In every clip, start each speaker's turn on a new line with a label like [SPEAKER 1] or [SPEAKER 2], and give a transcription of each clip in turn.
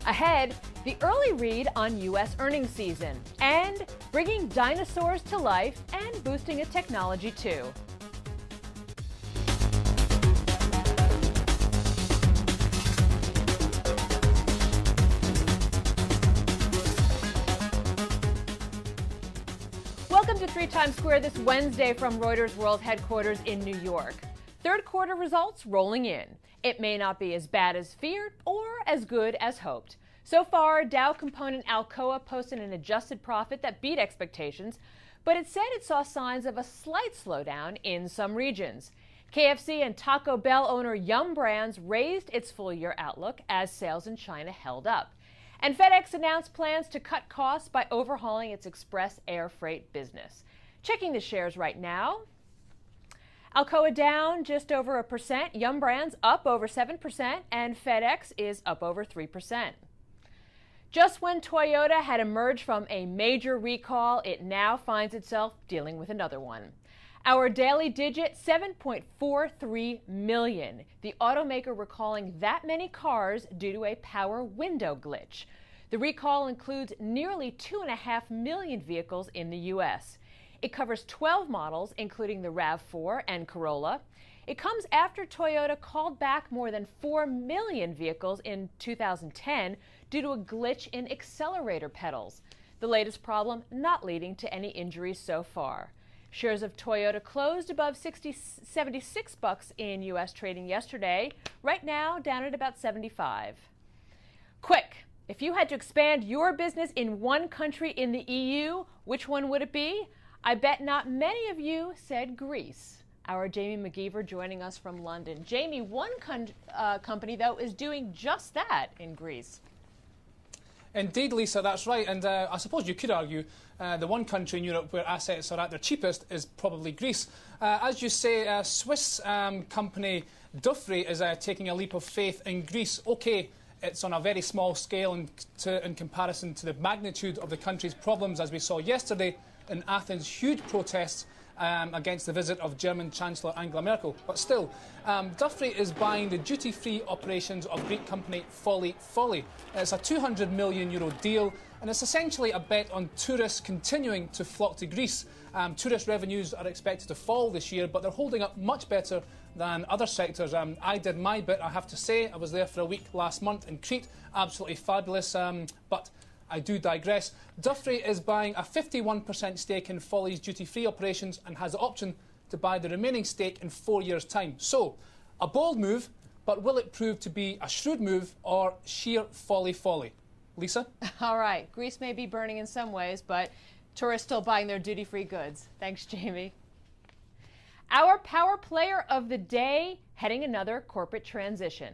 [SPEAKER 1] Ahead, the early read on U.S. earnings season, and bringing dinosaurs to life and boosting a technology too. Welcome to 3 Times Square this Wednesday from Reuters World Headquarters in New York. Third quarter results rolling in. It may not be as bad as feared or as good as hoped. So far, Dow component Alcoa posted an adjusted profit that beat expectations, but it said it saw signs of a slight slowdown in some regions. KFC and Taco Bell owner Yum Brands raised its full-year outlook as sales in China held up. And Fedex announced plans to cut costs by overhauling its express air freight business. Checking the shares right now. Alcoa down just over 1%, Yum Brands up over 7%, and FedEx is up over 3%. Just when Toyota had emerged from a major recall, it now finds itself dealing with another one. Our daily digit, 7.43 million. The automaker recalling that many cars due to a power window glitch. The recall includes nearly 2.5 million vehicles in the U.S. It covers 12 models, including the RAV4 and Corolla. It comes after Toyota called back more than 4 million vehicles in 2010 due to a glitch in accelerator pedals. The latest problem not leading to any injuries so far. Shares of Toyota closed above $76 in U.S. trading yesterday. Right now, down at about 75. Quick, if you had to expand your business in one country in the EU, which one would it be? I bet not many of you said Greece. Our Jamie McGeever joining us from London. Jamie, one company, though, is doing just that in Greece.
[SPEAKER 2] Indeed, Lisa, that's right. And I suppose you could argue the one country in Europe where assets are at their cheapest is probably Greece. As you say, Swiss company Dufry is taking a leap of faith in Greece. OK, it's on a very small scale in comparison to the magnitude of the country's problems, as we saw yesterday in Athens, huge protests against the visit of German Chancellor Angela Merkel. But still, Dufry is buying the duty-free operations of Greek company Folly. It's a €200 million deal, and it's essentially a bet on tourists continuing to flock to Greece. Tourist revenues are expected to fall this year, but they're holding up much better than other sectors. I did my bit, I have to say. I was there for a week last month in Crete. Absolutely fabulous, but I do digress. Dufry is buying a 51% stake in Folly's duty-free operations and has the option to buy the remaining stake in 4 years' time. So, a bold move, but will it prove to be a shrewd move or sheer folly? Lisa?
[SPEAKER 1] All right. Greece may be burning in some ways, but tourists still buying their duty-free goods. Thanks, Jamie. Our power player of the day, heading another corporate transition.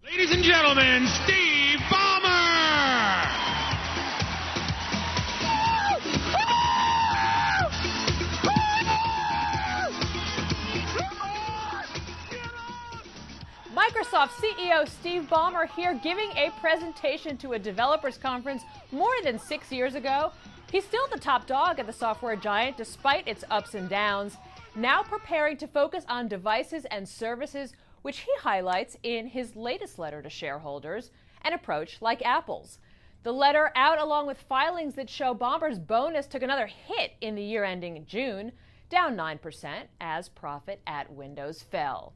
[SPEAKER 3] Ladies and gentlemen, Steve Ballmer!
[SPEAKER 1] Microsoft CEO Steve Ballmer here giving a presentation to a developers conference more than 6 years ago. He's still the top dog at the software giant despite its ups and downs, now preparing to focus on devices and services, which he highlights in his latest letter to shareholders, an approach like Apple's. The letter out along with filings that show Ballmer's bonus took another hit in the year ending June, down 9% as profit at Windows fell.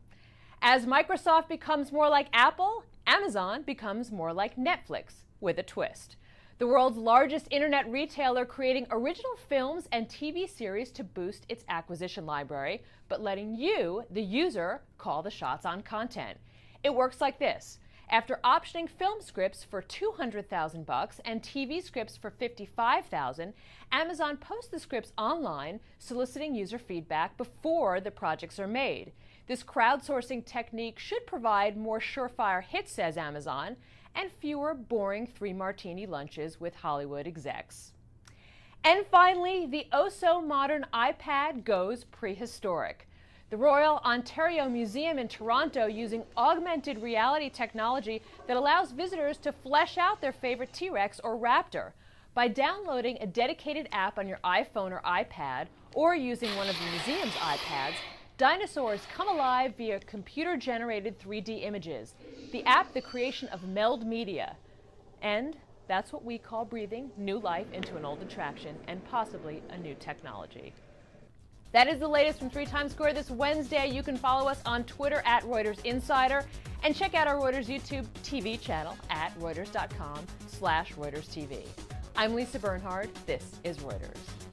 [SPEAKER 1] As Microsoft becomes more like Apple, Amazon becomes more like Netflix, with a twist. The world's largest internet retailer creating original films and TV series to boost its acquisition library, but letting you, the user, call the shots on content. It works like this. After optioning film scripts for $200,000 and TV scripts for $55,000, Amazon posts the scripts online, soliciting user feedback before the projects are made. This crowdsourcing technique should provide more surefire hits, says Amazon, and fewer boring 3-martini lunches with Hollywood execs. And finally, the oh-so-modern iPad goes prehistoric. The Royal Ontario Museum in Toronto using augmented reality technology that allows visitors to flesh out their favorite T-Rex or raptor. By downloading a dedicated app on your iPhone or iPad, or using one of the museum's iPads, dinosaurs come alive via computer-generated 3D images. The app, the creation of Meld Media. And that's what we call breathing new life into an old attraction and possibly a new technology. That is the latest from 3 Times Square this Wednesday. You can follow us on Twitter at Reuters Insider and check out our Reuters YouTube TV channel at Reuters.com/ReutersTV. I'm Lisa Bernhard. This is Reuters.